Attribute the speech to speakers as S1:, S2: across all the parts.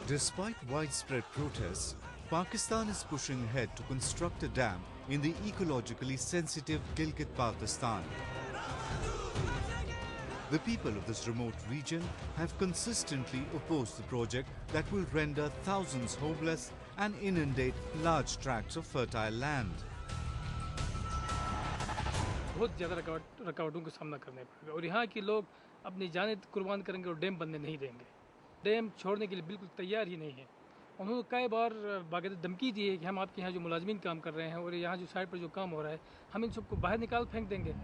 S1: Despite widespread protests, Pakistan is pushing ahead to construct a dam in the ecologically sensitive Gilgit-Baltistan. The people of this remote region have consistently opposed the project that will render thousands homeless and inundate large tracts of fertile land.
S2: बहुत ज़्यादा रुकावटों का सामना करना पड़ेगा और यहाँ के लोग अपनी जान कुर्बान करेंगे और डैम बनने नहीं देंगे। डैम छोड़ने के लिए बिल्कुल तैयार ही नहीं है। उन्होंने कई बार बाकायदा धमकी दी है कि हम आपके यहाँ जो मुलाजमीन काम कर रहे हैं और यहाँ जो साइड पर जो काम हो रहा है हम इन सबको बाहर निकाल फेंक देंगे।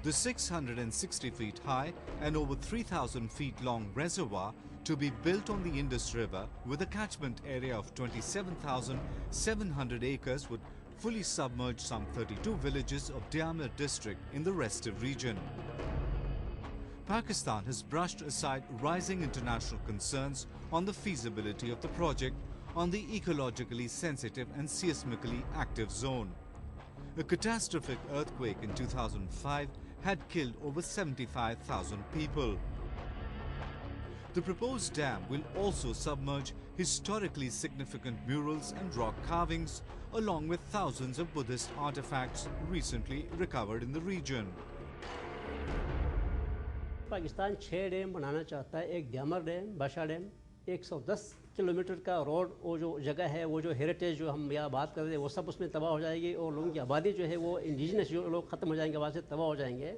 S1: The 660 feet high and over 3,000 feet long reservoir to be built on the Indus River with a catchment area of 27,700 acres would fully submerge some 32 villages of Diamir district in the restive region. Pakistan has brushed aside rising international concerns on the feasibility of the project on the ecologically sensitive and seismically active zone. A catastrophic earthquake in 2005 had killed over 75,000 people. The proposed dam will also submerge historically significant murals and rock carvings, along with thousands of Buddhist artifacts recently recovered in the region.
S3: Pakistan 6 dam बनाना चाहता है। एक Diamer dam, Bhasha dam, 110 kilometre का road, वो जो जगह है, वो जो हेरिटेज जो हम यहाँ बात कर रहे हैं, वो सब उसमें तबाह हो जाएगी और लोगों की आबादी जो है वो इंडिजिनस जो लोग ख़त्म हो जाएंगे, वहाँ से तबाह हो जाएंगे।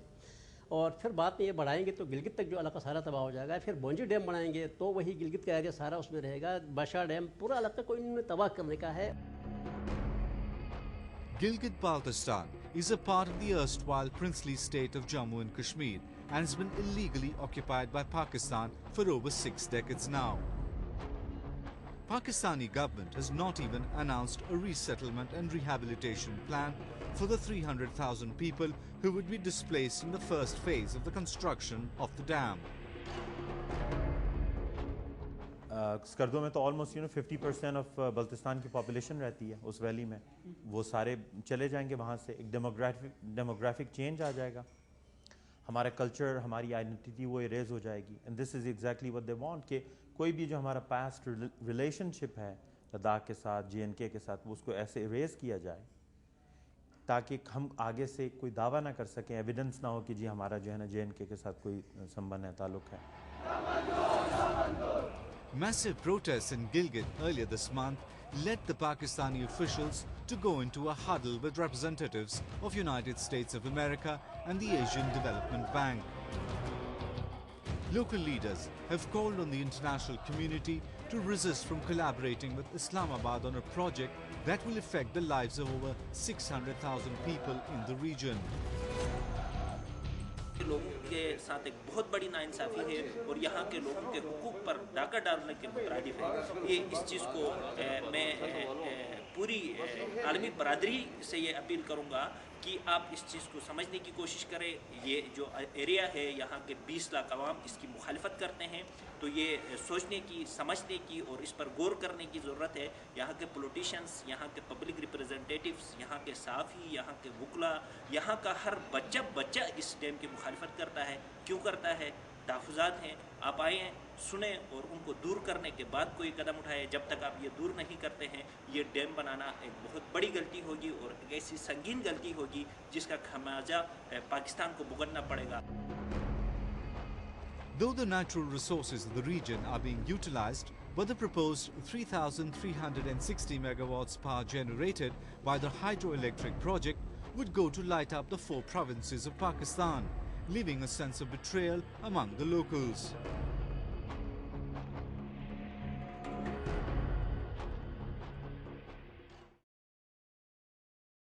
S3: और फिर बाद में ये बढ़ाएंगे तो गिलगित तक जो इलाका सारा तबाह हो जाएगा। फिर बोंजी डैम बनाएंगे तो वही गिलगित का एरिया सारा उसमें रहेगा। बाशा डैम पूरा इलाका को इन्होंने तबाह करने का है।
S1: Gilgit-Baltistan is a part of the erstwhile princely state of Jammu and Kashmir and has been illegally occupied by Pakistan for over 6 decades now. Pakistani government has not even announced a resettlement and rehabilitation plan for the 300,000 people who would be displaced in the first phase of the construction of the dam.
S4: Skardu में तो almost 50% of Baltistan की population रहती है उस valley में। वो सारे चले जाएंगे वहाँ से, एक डेमोग्राफिक चेंज आ जाएगा। हमारा कल्चर, हमारी आइडेंटिटी वो इरेज हो जाएगी। And this is exactly what they want कि कोई भी जो हमारा पास्ट रिलेशनशिप है लद्दाख के साथ, JNK के साथ, वो उसको ऐसे इरेज किया जाए ताकि हम आगे से कोई दावा ना कर सकें, एविडेंस ना हो कि जी हमारा जो है ना JNK के साथ कोई संबंध है, ताल्लुक है।
S1: Massive protests in Gilgit earlier this month led the Pakistani officials to go into a huddle with representatives of United States of America and the Asian Development Bank. Local leaders have called on the international community to resist from collaborating with Islamabad on a project that will affect the lives of over 600,000 people in the region.
S5: लोगों के साथ एक बहुत बड़ी नाइंसाफ़ी है और यहाँ के लोगों के हुकूक पर डाका डालने के मुतरादिफ है। ये इस चीज़ को मैं पूरी आलमी बरादरी से ये अपील करूँगा कि आप इस चीज़ को समझने की कोशिश करें। ये जो एरिया है, यहाँ के 20 लाख अवाम इसकी मुखालफत करते हैं, तो ये सोचने की, समझने की और इस पर गौर करने की ज़रूरत है। यहाँ के पॉलिटिशियंस, यहाँ के पब्लिक रिप्रेजेंटेटिव्स, यहाँ के साफ़ी, यहाँ के वकला, यहाँ का हर बच्चा इस डैम की मुखालफत करता है। क्यों करता है? तहफ़्फ़ुज़ात हैं। आप आए, सुने और उनको दूर करने के बाद कोई कदम उठाए। जब तक आप ये दूर नहीं करते हैं, ये डैम बनाना एक बहुत बड़ी गलती होगी और एक ऐसी संगीन गलती होगी जिसका खमियाजा पाकिस्तान को भुगतना पड़ेगा।
S1: Though the natural resources of the region are being utilized, but the proposed 3,360 megawatts power generated by the hydroelectric project would go to light up the 4 provinces of Pakistan, leaving a sense of betrayal among the locals.